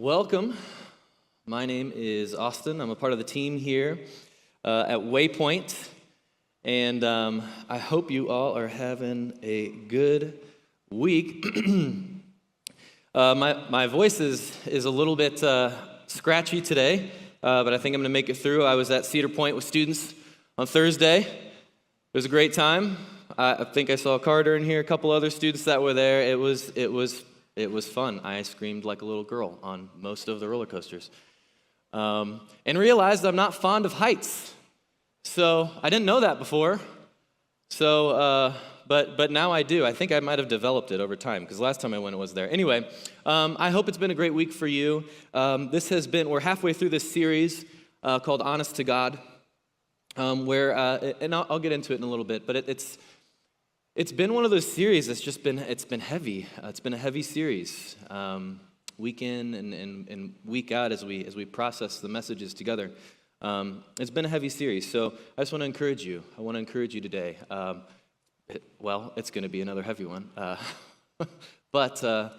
Welcome. My name is Austin. I'm a part of the team here at Waypoint, and I hope you all are having a good week. My voice is a little bit scratchy today, but I think I'm going to make it through. I was at Cedar Point with students on Thursday. It was a great time. I think I saw Carter in here, a couple other students that were there. It was fun. I screamed like a little girl on most of the roller coasters. And realized I'm not fond of heights. So I didn't know that before. So, but now I do. I think I might have developed it over time, because last time I went it was there. Anyway, I hope it's been a great week for you. We're halfway through this series called Honest to God, where, and I'll get into it in a little bit, but it's been one of those series that's just been heavy. It's been a heavy series, week in and week out as we process the messages together. It's been a heavy series, so I just want to encourage you. I want to encourage you today. It's going to be another heavy one, but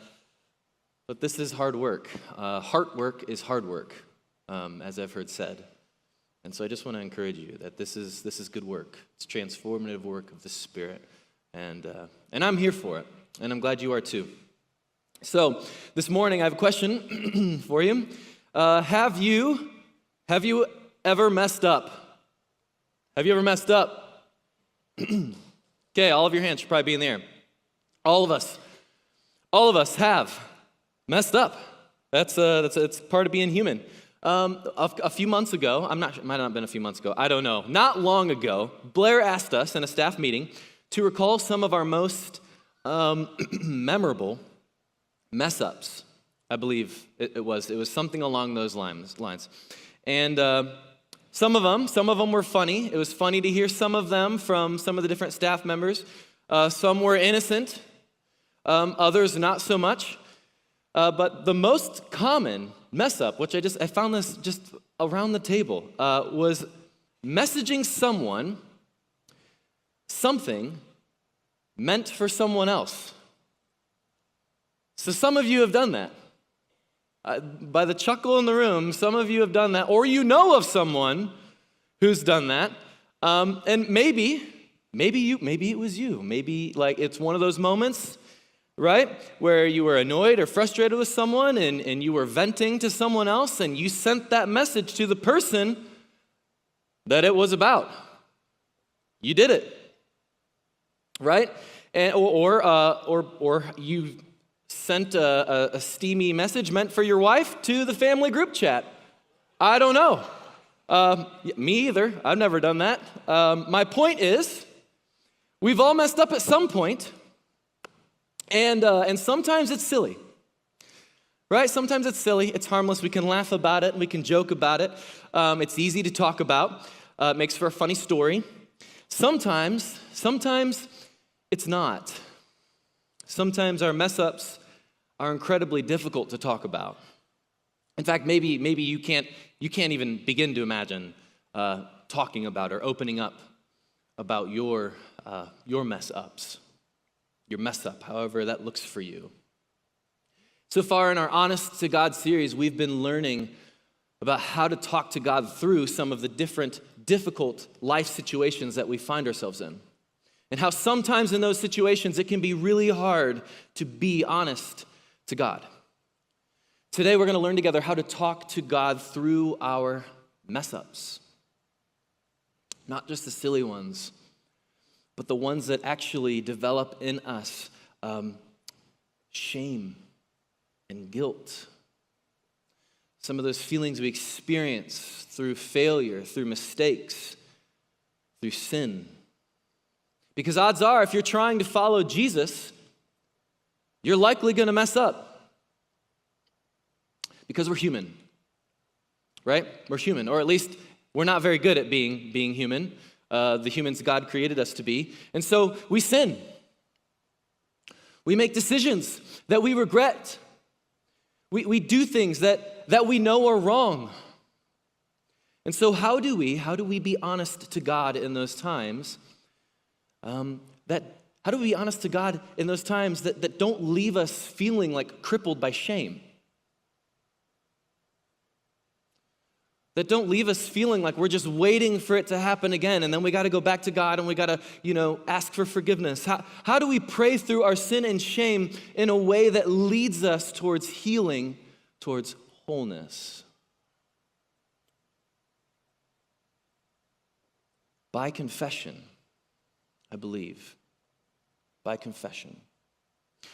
this is hard work. Heart work is hard work, as I've heard said. And so I just want to encourage you that this is good work. It's transformative work of the Spirit. And I'm here for it, and I'm glad you are too. So this morning I have a question for you. Have you ever messed up? Have you ever messed up? Okay, all of your hands should probably be in the air. All of us have messed up. It's part of being human. A few months ago, it might not have been a few months ago, I don't know. Not long ago, Blair asked us in a staff meeting to recall some of our most memorable mess-ups. I believe it was something along those lines. And some of them were funny. It was funny to hear some of them from some of the different staff members. Some were innocent, others not so much. But the most common mess-up, which I found this just around the table, was messaging someone something meant for someone else. So some of you have done that. By the chuckle in the room, some of you have done that, or you know of someone who's done that. And maybe it was you. Maybe like it's one of those moments, right, where you were annoyed or frustrated with someone and you were venting to someone else and you sent that message to the person that it was about. You did it. Right? And, or you sent a steamy message meant for your wife to the family group chat. I don't know. Me either. I've never done that. My point is, we've all messed up at some point, and sometimes it's silly. Right? Sometimes it's silly. It's harmless. We can laugh about it. We can joke about it. It's easy to talk about. It makes for a funny story. Sometimes it's not. Sometimes our mess-ups are incredibly difficult to talk about. In fact, maybe you can't even begin to imagine talking about or opening up about your mess-ups, your mess-up, however that looks for you. So far in our Honest to God series, we've been learning about how to talk to God through some of the different difficult life situations that we find ourselves in. And how sometimes in those situations, it can be really hard to be honest to God. Today, we're going to learn together how to talk to God through our mess-ups. Not just the silly ones, but the ones that actually develop in us shame and guilt. Some of those feelings we experience through failure, through mistakes, through sin. Because odds are, if you're trying to follow Jesus, you're likely going to mess up. Because we're human, right? We're human, or at least we're not very good at being human, the humans God created us to be. And so we sin. We make decisions that we regret. We do things that we know are wrong. And so how do we be honest to God in those times? How do we be honest to God in those times that don't leave us feeling like crippled by shame? that don't leave us feeling like we're just waiting for it to happen again, and then we got to go back to God and we got to, ask for forgiveness. How do we pray through our sin and shame in a way that leads us towards healing, towards wholeness? By confession, I believe. By confession.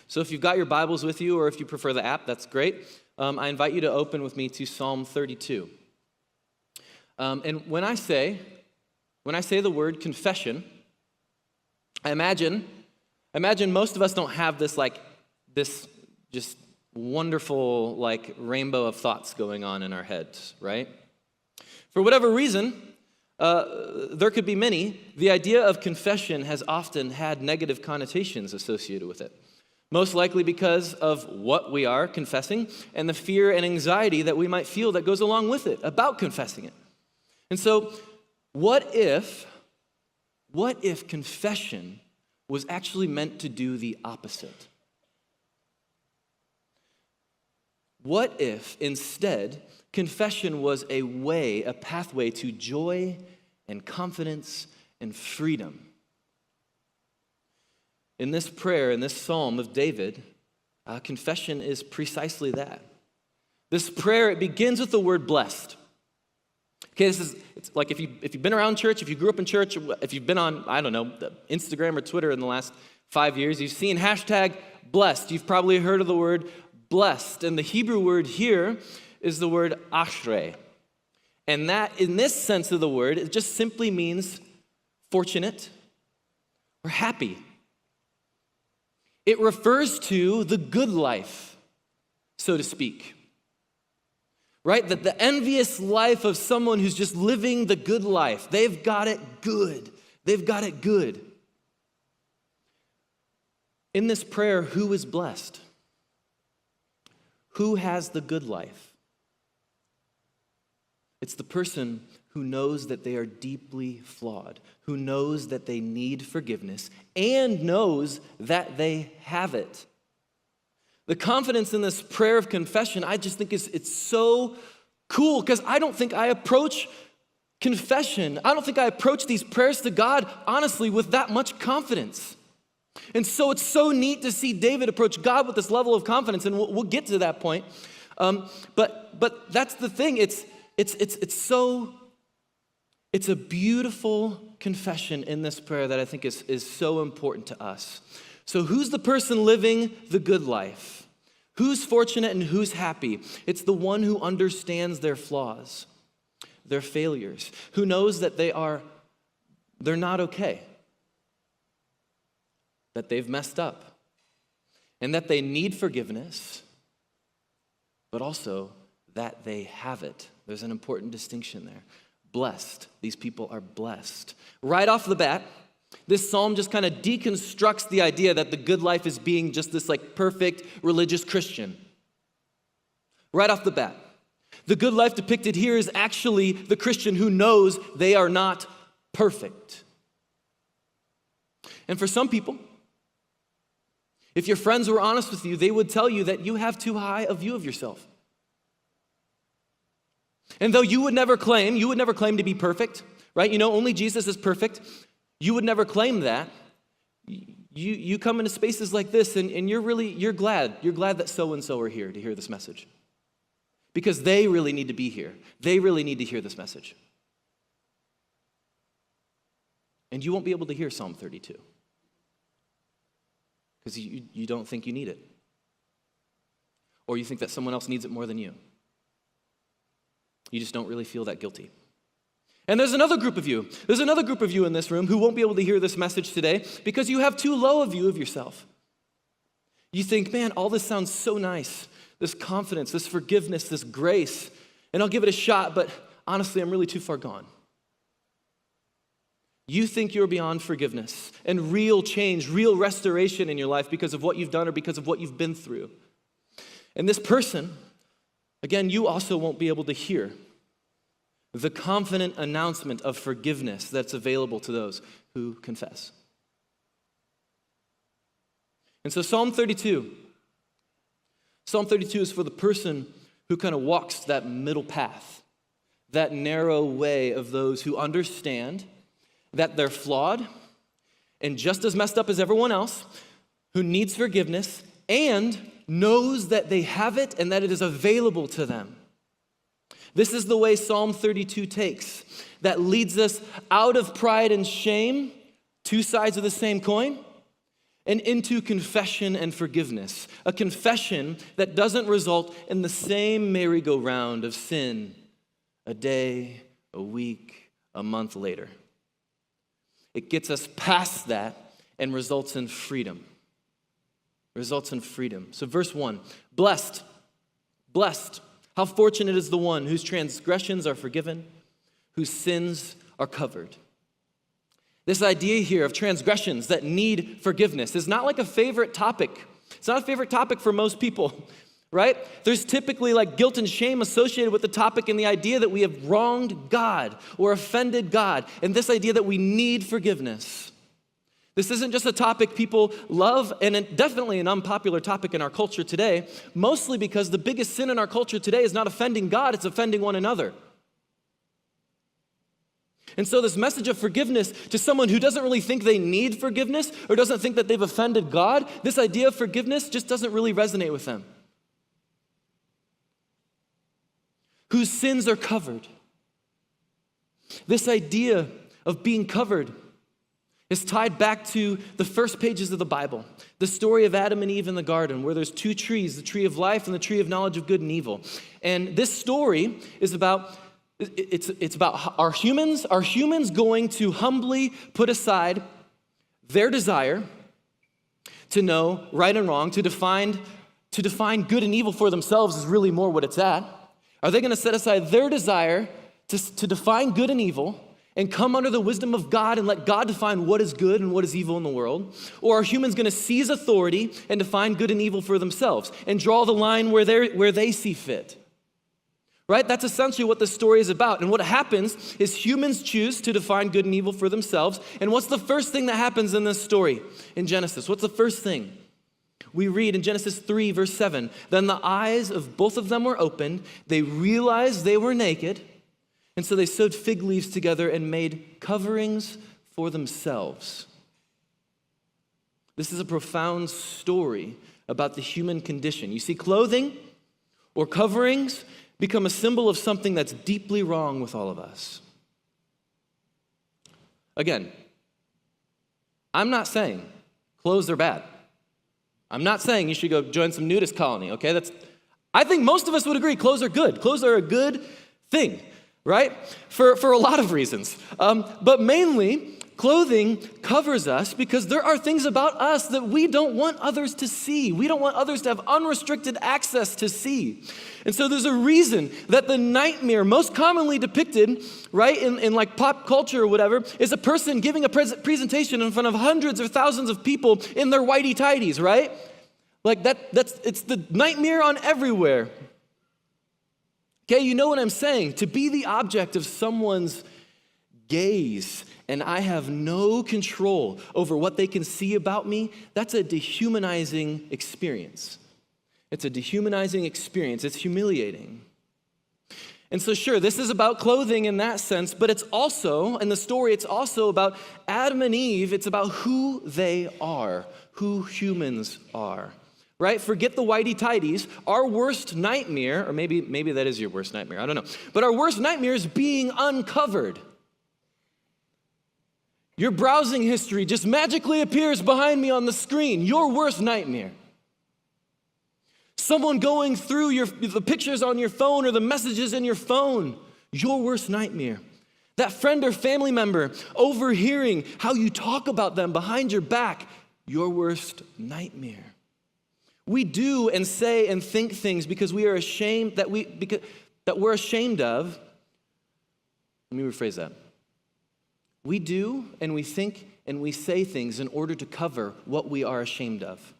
So if you've got your Bibles with you, or if you prefer the app, that's great. I invite you to open with me to Psalm 32. And when I say the word confession, I imagine most of us don't have this just wonderful rainbow of thoughts going on in our heads, right? For whatever reason, there could be many. The idea of confession has often had negative connotations associated with it. Most likely because of what we are confessing and the fear and anxiety that we might feel that goes along with it about confessing it. And so, what if confession was actually meant to do the opposite? What if instead confession was a pathway to joy and confidence and freedom? In this prayer, in this psalm of David, confession is precisely that. This prayer, it begins with the word blessed. Okay, it's like if you've been around church, if you grew up in church, if you've been on, Instagram or Twitter in the last 5 years, you've seen hashtag blessed. You've probably heard of the word blessed. And the Hebrew word here is the word ashrei. And that, in this sense of the word, it just simply means fortunate or happy. It refers to the good life, so to speak. Right? That the envious life of someone who's just living the good life. They've got it good. They've got it good. In this prayer, who is blessed? Who has the good life? It's the person who knows that they are deeply flawed, who knows that they need forgiveness, and knows that they have it. The confidence in this prayer of confession, I just think it's so cool, because I don't think I approach confession, I don't think I approach these prayers to God, honestly, with that much confidence. And so it's so neat to see David approach God with this level of confidence, and we'll get to that point. But that's the thing. It's a beautiful confession in this prayer that I think is so important to us. So who's the person living the good life? Who's fortunate and who's happy? It's the one who understands their flaws, their failures, who knows that they're not okay, that they've messed up, and that they need forgiveness, but also that they have it. There's an important distinction there. Blessed. These people are blessed. Right off the bat, this psalm just kind of deconstructs the idea that the good life is being just this perfect religious Christian. Right off the bat. The good life depicted here is actually the Christian who knows they are not perfect. And for some people, if your friends were honest with you, they would tell you that you have too high a view of yourself. And though you would never claim to be perfect, right? Only Jesus is perfect. You would never claim that. You come into spaces like this and you're glad that so-and-so are here to hear this message. Because they really need to be here. They really need to hear this message. And you won't be able to hear Psalm 32. Because you don't think you need it. Or you think that someone else needs it more than you. You just don't really feel that guilty. And there's another group of you. There's another group of you in this room who won't be able to hear this message today because you have too low a view of yourself. You think, man, all this sounds so nice. This confidence, this forgiveness, this grace. And I'll give it a shot, but honestly, I'm really too far gone. You think you're beyond forgiveness and real change, real restoration in your life because of what you've done or because of what you've been through. And this person, again, you also won't be able to hear the confident announcement of forgiveness that's available to those who confess. And so Psalm 32 is for the person who kind of walks that middle path, that narrow way of those who understand that they're flawed and just as messed up as everyone else, who needs forgiveness and knows that they have it and that it is available to them. This is the way Psalm 32 takes, that leads us out of pride and shame, two sides of the same coin, and into confession and forgiveness. A confession that doesn't result in the same merry-go-round of sin a day, a week, a month later. It gets us past that and results in freedom. Results in freedom. So verse 1, blessed, how fortunate is the one whose transgressions are forgiven, whose sins are covered. This idea here of transgressions that need forgiveness is not like a favorite topic. It's not a favorite topic for most people, right? There's typically like guilt and shame associated with the topic and the idea that we have wronged God or offended God, and this idea that we need forgiveness. This isn't just a topic people love, and definitely an unpopular topic in our culture today, mostly because the biggest sin in our culture today is not offending God, it's offending one another. And so this message of forgiveness to someone who doesn't really think they need forgiveness or doesn't think that they've offended God, this idea of forgiveness just doesn't really resonate with them. Whose sins are covered. This idea of being covered is tied back to the first pages of the Bible, the story of Adam and Eve in the garden, where there's two trees, the tree of life and the tree of knowledge of good and evil. And this story is about, it's about are humans going to humbly put aside their desire to know right and wrong, to define good and evil for themselves is really more what it's at. Are they going to set aside their desire to define good and evil and come under the wisdom of God and let God define what is good and what is evil in the world? Or are humans going to seize authority and define good and evil for themselves and draw the line where they see fit? Right? That's essentially what this story is about. And what happens is humans choose to define good and evil for themselves. And what's the first thing that happens in this story in Genesis? What's the first thing? We read in Genesis 3, verse 7, then the eyes of both of them were opened. They realized they were naked. And so they sewed fig leaves together and made coverings for themselves. This is a profound story about the human condition. You see, clothing or coverings become a symbol of something that's deeply wrong with all of us. Again, I'm not saying clothes are bad. I'm not saying you should go join some nudist colony, okay? I think most of us would agree clothes are good. Clothes are a good thing, right? For a lot of reasons. But mainly, clothing covers us because there are things about us that we don't want others to see. We don't want others to have unrestricted access to see. And so there's a reason that the nightmare most commonly depicted, right, in like pop culture or whatever, is a person giving a presentation in front of hundreds or thousands of people in their whitey-tighties, right? Like it's the nightmare on everywhere. Okay, you know what I'm saying? To be the object of someone's gaze and I have no control over what they can see about me, that's a dehumanizing experience. It's a dehumanizing experience. It's humiliating. And so sure, this is about clothing in that sense, but it's also, in the story, it's also about Adam and Eve. It's about who they are, who humans are. Right? Forget the whitey-tighties. Our worst nightmare, or maybe that is your worst nightmare, I don't know. But our worst nightmare is being uncovered. Your browsing history just magically appears behind me on the screen. Your worst nightmare. Someone going through the pictures on your phone or the messages in your phone. Your worst nightmare. That friend or family member overhearing how you talk about them behind your back. Your worst nightmare. We do and say and think things because we are ashamed that we're ashamed of. Let me rephrase that. We do and we think and we say things in order to cover what we are ashamed of.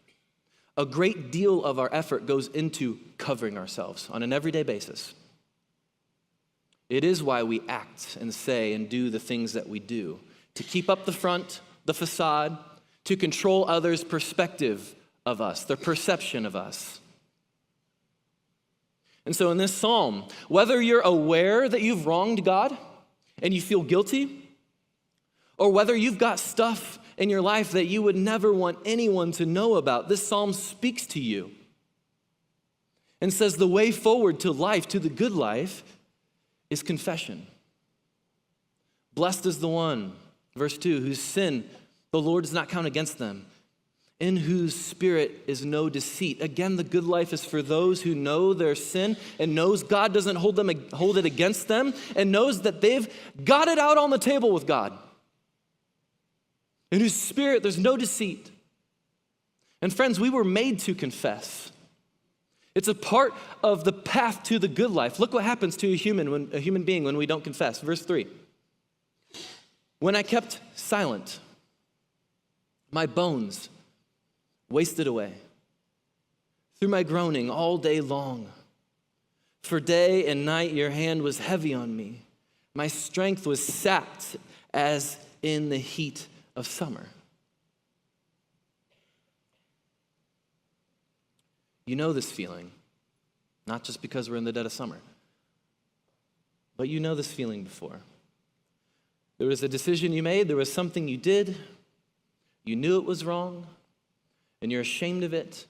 A great deal of our effort goes into covering ourselves on an everyday basis. It is why we act and say and do the things that we do, to keep up the front, the facade, to control others' perspective of us, their perception of us. And so in this psalm, whether you're aware that you've wronged God and you feel guilty, or whether you've got stuff in your life that you would never want anyone to know about, this psalm speaks to you and says the way forward to life, to the good life, is confession. Blessed is the one, verse 2, whose sin the Lord does not count against them, in whose spirit is no deceit. Again, the good life is for those who know their sin and knows God doesn't hold it against them, and knows that they've got it out on the table with God. In whose spirit there's no deceit. And friends, we were made to confess. It's a part of the path to the good life. Look what happens to a human being when we don't confess. Verse 3. When I kept silent, my bones wasted away through my groaning all day long. For day and night your hand was heavy on me. My strength was sapped as in the heat of summer. You know this feeling, not just because we're in the dead of summer, but you know this feeling before. There was a decision you made, there was something you did, you knew it was wrong, and you're ashamed of it,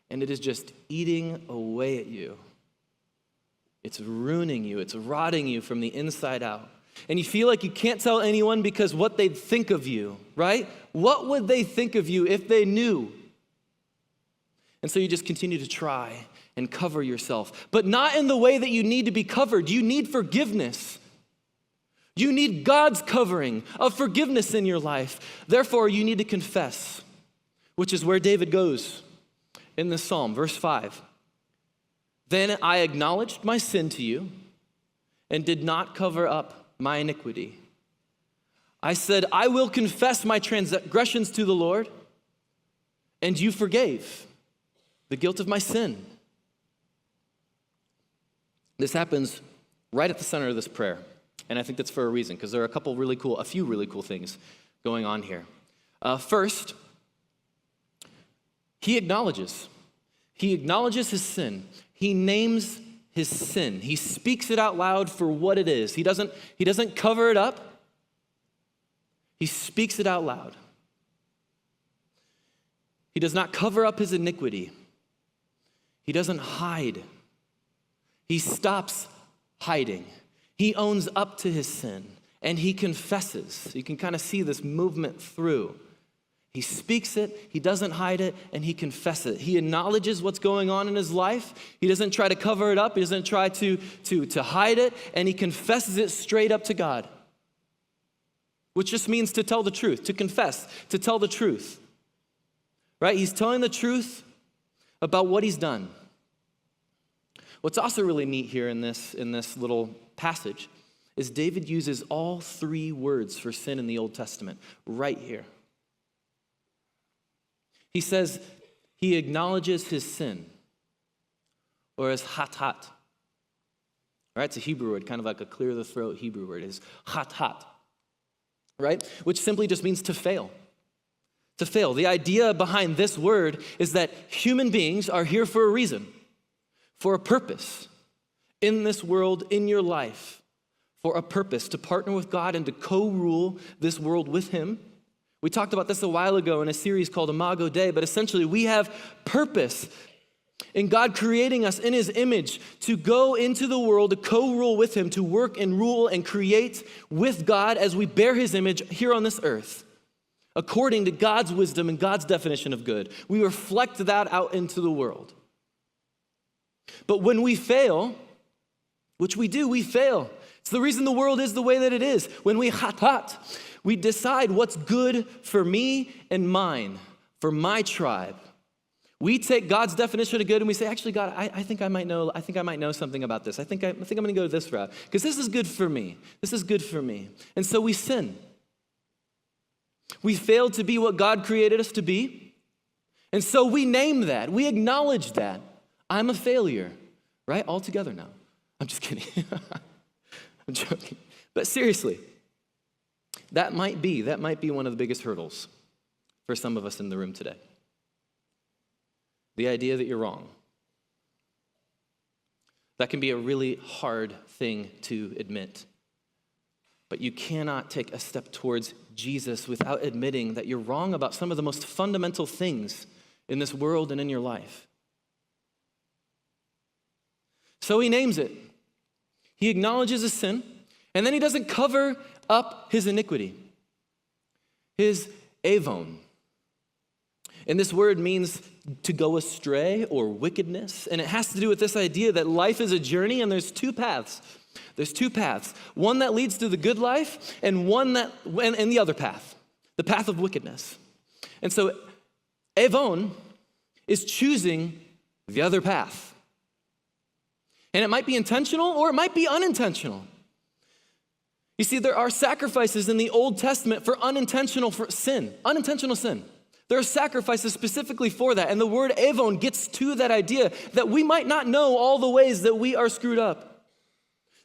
and it is just eating away at you. It's ruining you, it's rotting you from the inside out. And you feel like you can't tell anyone because what they'd think of you, right? What would they think of you if they knew? And so you just continue to try and cover yourself, but not in the way that you need to be covered. You need forgiveness. You need God's covering of forgiveness in your life. Therefore, you need to confess, which is where David goes in this psalm. Verse 5. Then I acknowledged my sin to you and did not cover up my iniquity. I said, I will confess my transgressions to the Lord, and you forgave the guilt of my sin. This happens right at the center of this prayer, and I think that's for a reason, because there are a few really cool things going on here. First, he acknowledges his sin. He names his sin. He speaks it out loud for what it is. He doesn't cover it up. He speaks it out loud. He does not cover up his iniquity. He doesn't hide. He stops hiding. He owns up to his sin and he confesses. You can kind of see this movement through. He speaks it, he doesn't hide it, and he confesses it. He acknowledges what's going on in his life. He doesn't try to cover it up. He doesn't try to hide it, and he confesses it straight up to God, which just means to tell the truth, to confess, to tell the truth, right? He's telling the truth about what he's done. What's also really neat here in this little passage is David uses all three words for sin in the Old Testament right here. He says he acknowledges his sin, or as hatat. Right? It's a Hebrew word, kind of like a clear the throat Hebrew word. It's hatat, right? Which simply just means to fail. To fail. The idea behind this word is that human beings are here for a reason, for a purpose in this world, in your life, for a purpose to partner with God and to co-rule this world with him. We talked about this a while ago in a series called Imago Dei, but essentially we have purpose in God creating us in his image to go into the world, to co-rule with him, to work and rule and create with God as we bear his image here on this earth, according to God's wisdom and God's definition of good. We reflect that out into the world. But when we fail, which we do, we fail. It's the reason the world is the way that it is. When we hatat, we decide what's good for me and mine, for my tribe. We take God's definition of good and we say, actually, God, I think I might know something about this. I think I'm going to go this route because this is good for me. This is good for me. And so we sin. We failed to be what God created us to be. And so we name that. We acknowledge that. I'm a failure, right? All together now. I'm just kidding. I'm joking. But seriously, that might be one of the biggest hurdles for some of us in the room today. The idea that you're wrong. That can be a really hard thing to admit. But you cannot take a step towards Jesus without admitting that you're wrong about some of the most fundamental things in this world and in your life. So he names it. He acknowledges his sin, and then he doesn't cover up his iniquity, his avon. And this word means to go astray or wickedness. And it has to do with this idea that life is a journey and there's two paths. There's two paths. One that leads to the good life and and the other path, the path of wickedness. And so avon is choosing the other path. And it might be intentional or it might be unintentional. You see, there are sacrifices in the Old Testament for unintentional sin. There are sacrifices specifically for that. And the word avon gets to that idea that we might not know all the ways that we are screwed up.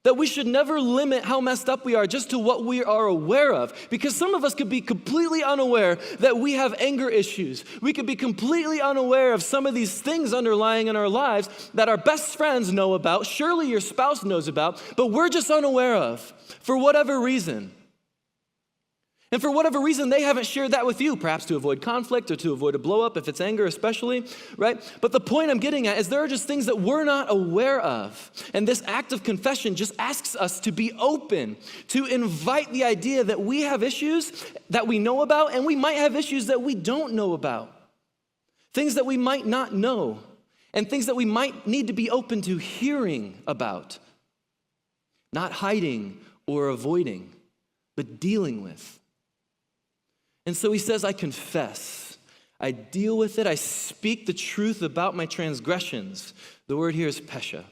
That we should never limit how messed up we are just to what we are aware of. Because some of us could be completely unaware that we have anger issues. We could be completely unaware of some of these things underlying in our lives that our best friends know about, surely your spouse knows about, but we're just unaware of for whatever reason. And for whatever reason, they haven't shared that with you, perhaps to avoid conflict or to avoid a blow up, if it's anger especially, right? But the point I'm getting at is there are just things that we're not aware of. And this act of confession just asks us to be open, to invite the idea that we have issues that we know about, and we might have issues that we don't know about. Things that we might not know, and things that we might need to be open to hearing about. Not hiding or avoiding, but dealing with. And so he says, I confess, I deal with it, I speak the truth about my transgressions. The word here is pesha.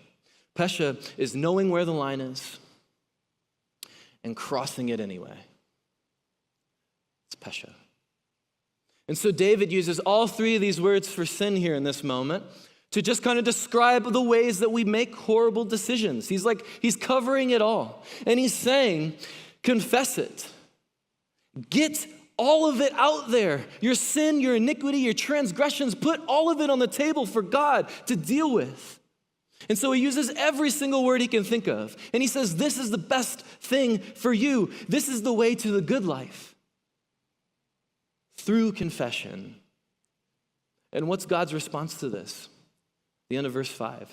Pesha is knowing where the line is and crossing it anyway. It's pesha. And so David uses all three of these words for sin here in this moment to just kind of describe the ways that we make horrible decisions. He's covering it all. And he's saying, confess it. Get all of it out there. Your sin, your iniquity, your transgressions, put all of it on the table for God to deal with. And so he uses every single word he can think of. And he says, this is the best thing for you. This is the way to the good life. Through confession. And what's God's response to this? The end of verse 5.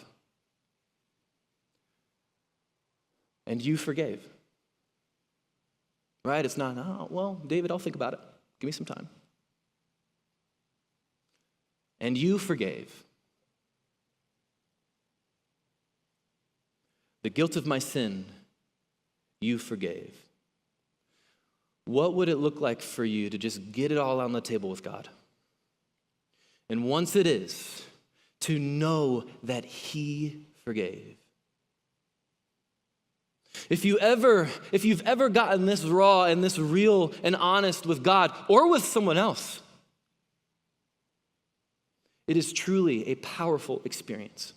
And you forgave. Right? It's not, oh, well, David, I'll think about it. Give me some time. And you forgave. The guilt of my sin, you forgave. What would it look like for you to just get it all on the table with God? And once it is, to know that he forgave. If you've ever gotten this raw and this real and honest with God or with someone else, it is truly a powerful experience.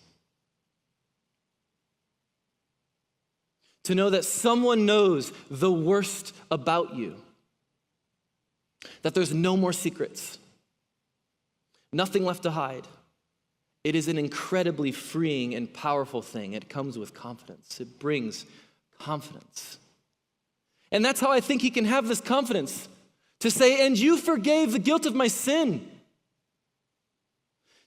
To know that someone knows the worst about you, that there's no more secrets, nothing left to hide. It is an incredibly freeing and powerful thing. It comes with confidence. It brings confidence. And that's how I think he can have this confidence to say, and you forgave the guilt of my sin.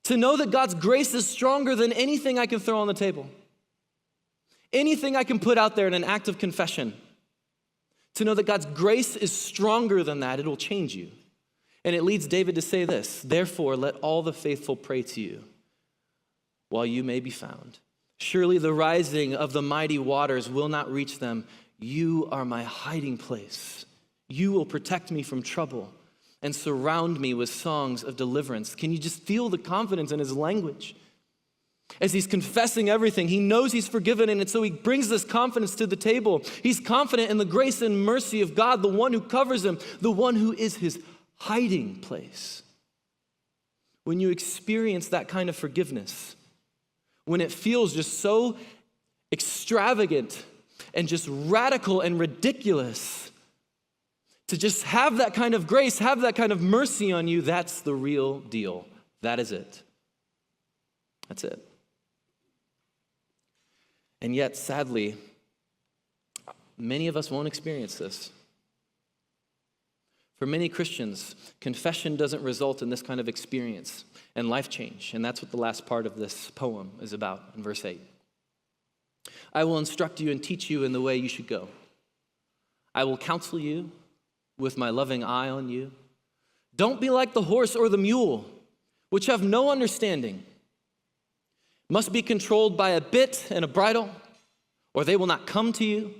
To know that God's grace is stronger than anything I can throw on the table. Anything I can put out there in an act of confession. To know that God's grace is stronger than that, it will change you. And it leads David to say this, therefore let all the faithful pray to you while you may be found. Surely the rising of the mighty waters will not reach them. You are my hiding place. You will protect me from trouble and surround me with songs of deliverance. Can you just feel the confidence in his language? As he's confessing everything, he knows he's forgiven, and so he brings this confidence to the table. He's confident in the grace and mercy of God, the one who covers him, the one who is his hiding place. When you experience that kind of forgiveness, when it feels just so extravagant and just radical and ridiculous, to just have that kind of grace, have that kind of mercy on you, that's the real deal. That is it. That's it. And yet, sadly, many of us won't experience this. For many Christians, confession doesn't result in this kind of experience and life change. And that's what the last part of this poem is about in verse 8. I will instruct you and teach you in the way you should go. I will counsel you with my loving eye on you. Don't be like the horse or the mule, which have no understanding, must be controlled by a bit and a bridle, or they will not come to you.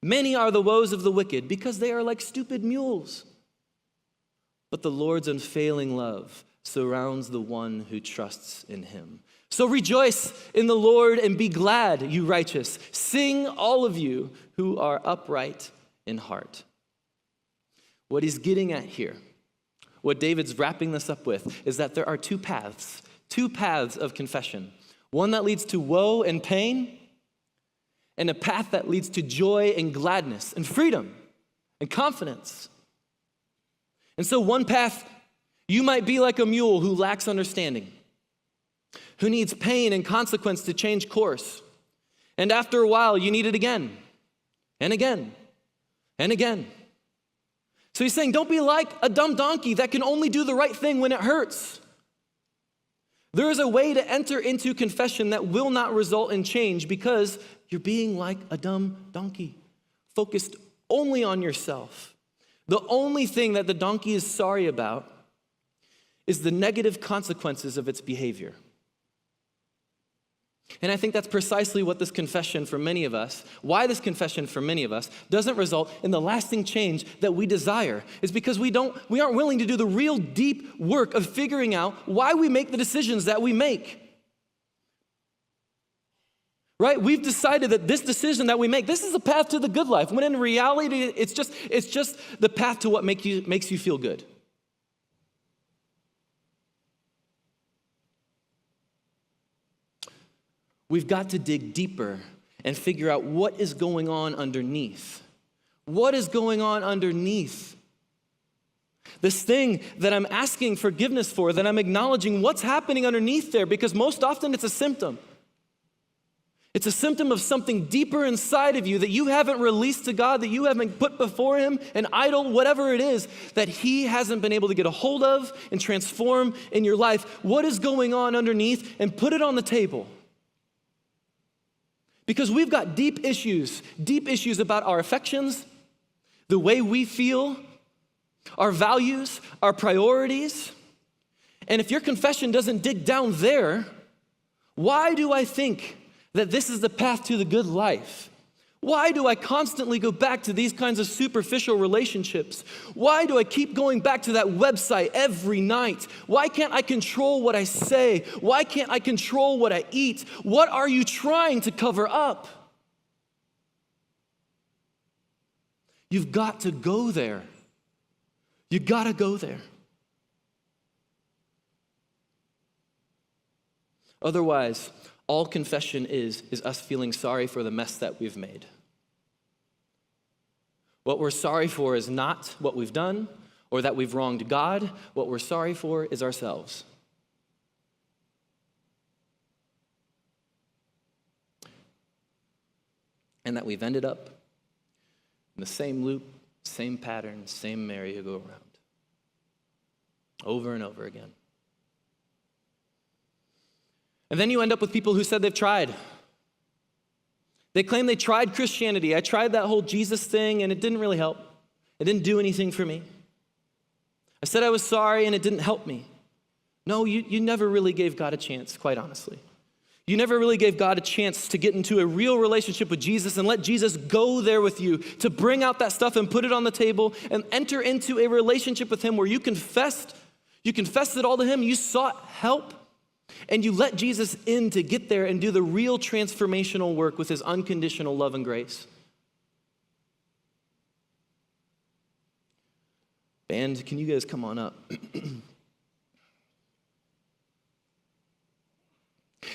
Many are the woes of the wicked, because they are like stupid mules. But the Lord's unfailing love surrounds the one who trusts in him. So rejoice in the Lord and be glad, you righteous. Sing, all of you who are upright in heart. What he's getting at here, what David's wrapping this up with, is that there are two paths of confession. One that leads to woe and pain, and a path that leads to joy and gladness and freedom and confidence. And so one path, you might be like a mule who lacks understanding, who needs pain and consequence to change course. And after a while, you need it again and again and again. So he's saying, don't be like a dumb donkey that can only do the right thing when it hurts. There is a way to enter into confession that will not result in change because you're being like a dumb donkey, focused only on yourself. The only thing that the donkey is sorry about is the negative consequences of its behavior. And I think that's precisely what this confession for many of us, why this confession for many of us doesn't result in the lasting change that we desire, is because we aren't willing to do the real deep work of figuring out why we make the decisions that we make. Right? We've decided that this decision that we make, this is the path to the good life, when in reality, it's just the path to what makes you feel good. We've got to dig deeper and figure out what is going on underneath. What is going on underneath? This thing that I'm asking forgiveness for, that I'm acknowledging what's happening underneath there, because most often it's a symptom. It's a symptom of something deeper inside of you that you haven't released to God, that you haven't put before him, an idol, whatever it is, that he hasn't been able to get a hold of and transform in your life. What is going on underneath? And put it on the table. Because we've got deep issues about our affections, the way we feel, our values, our priorities. And if your confession doesn't dig down there, why do I think that this is the path to the good life? Why do I constantly go back to these kinds of superficial relationships? Why do I keep going back to that website every night? Why can't I control what I say? Why can't I control what I eat? What are you trying to cover up? You've got to go there. You got to go there. Otherwise, all confession is us feeling sorry for the mess that we've made. What we're sorry for is not what we've done or that we've wronged God. What we're sorry for is ourselves. And that we've ended up in the same loop, same pattern, same merry-go-round, over and over again. And then you end up with people who said they've tried. They claim they tried Christianity. I tried that whole Jesus thing and it didn't really help. It didn't do anything for me. I said I was sorry and it didn't help me. No, you never really gave God a chance, quite honestly. You never really gave God a chance to get into a real relationship with Jesus and let Jesus go there with you, to bring out that stuff and put it on the table and enter into a relationship with him where you confessed it all to him, you sought help. And you let Jesus in to get there and do the real transformational work with his unconditional love and grace. Band, can you guys come on up?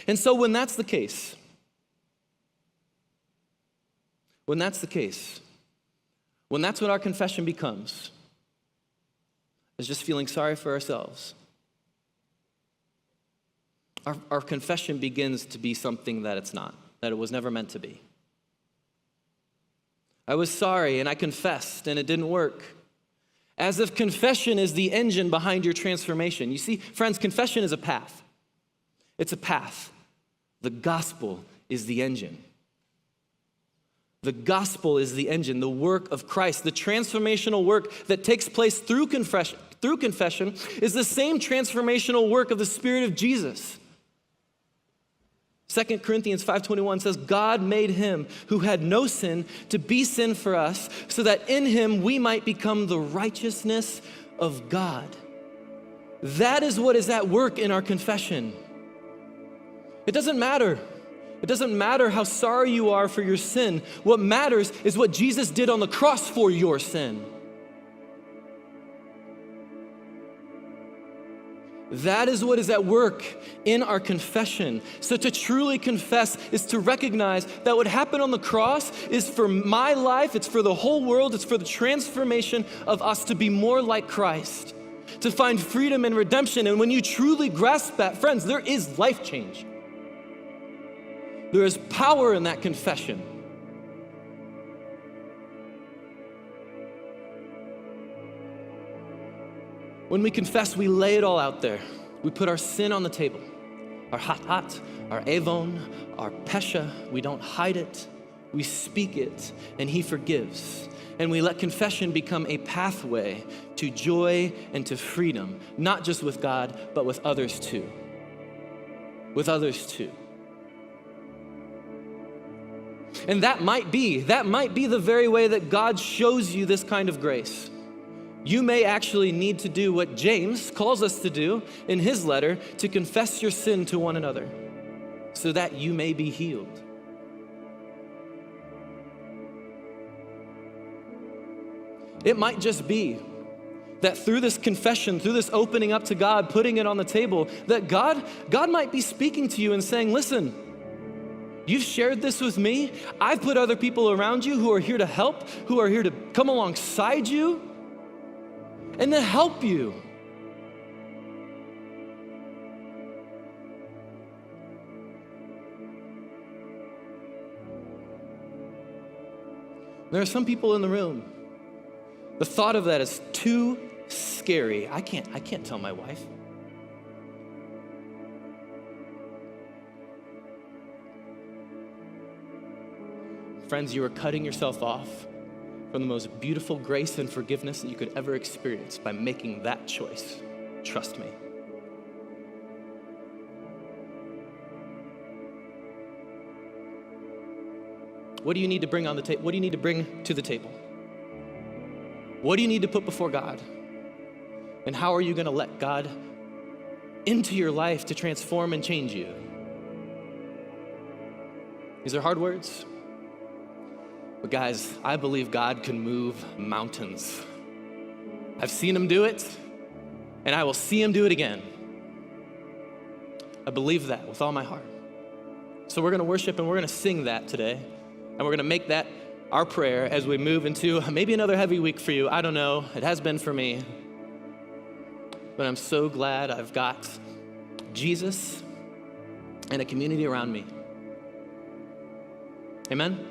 And so when that's the case, when that's what our confession becomes, is just feeling sorry for ourselves. Our confession begins to be something that it's not. that it was never meant to be. I was sorry and I confessed and it didn't work. As if confession is the engine behind your transformation. You see, friends, confession is a path. It's a path. The gospel is the engine. The gospel is the engine, the work of Christ. The transformational work that takes place through confession is the same transformational work of the Spirit of Jesus. 2 Corinthians 5:21 says, God made him who had no sin to be sin for us, so that in him we might become the righteousness of God. That is what is at work in our confession. It doesn't matter. It doesn't matter how sorry you are for your sin. What matters is what Jesus did on the cross for your sin. That is what is at work in our confession. So to truly confess is to recognize that what happened on the cross is for my life, it's for the whole world, it's for the transformation of us to be more like Christ, to find freedom and redemption. And when you truly grasp that, friends, there is life change. There is power in that confession. When we confess, we lay it all out there. We put our sin on the table. Our hatat, our avon, our pesha. We don't hide it. We speak it, and he forgives. And we let confession become a pathway to joy and to freedom, not just with God, but with others too. With others too. And that might be the very way that God shows you this kind of grace. You may actually need to do what James calls us to do in his letter, to confess your sin to one another so that you may be healed. It might just be that through this confession, through this opening up to God, putting it on the table, that God might be speaking to you and saying, listen, you've shared this with me. I've put other people around you who are here to help, who are here to come alongside you and to help you. There are some people in the room, the thought of that is too scary. I can't tell my wife. Friends, you are cutting yourself off from the most beautiful grace and forgiveness that you could ever experience by making that choice. Trust me. What do you need to bring on the table? What do you need to bring to the table? What do you need to put before God? And how are you going to let God into your life to transform and change you? These are hard words. But guys, I believe God can move mountains. I've seen him do it, and I will see him do it again. I believe that with all my heart. So we're going to worship and we're going to sing that today. And we're going to make that our prayer as we move into maybe another heavy week for you. I don't know. It has been for me. But I'm so glad I've got Jesus and a community around me. Amen?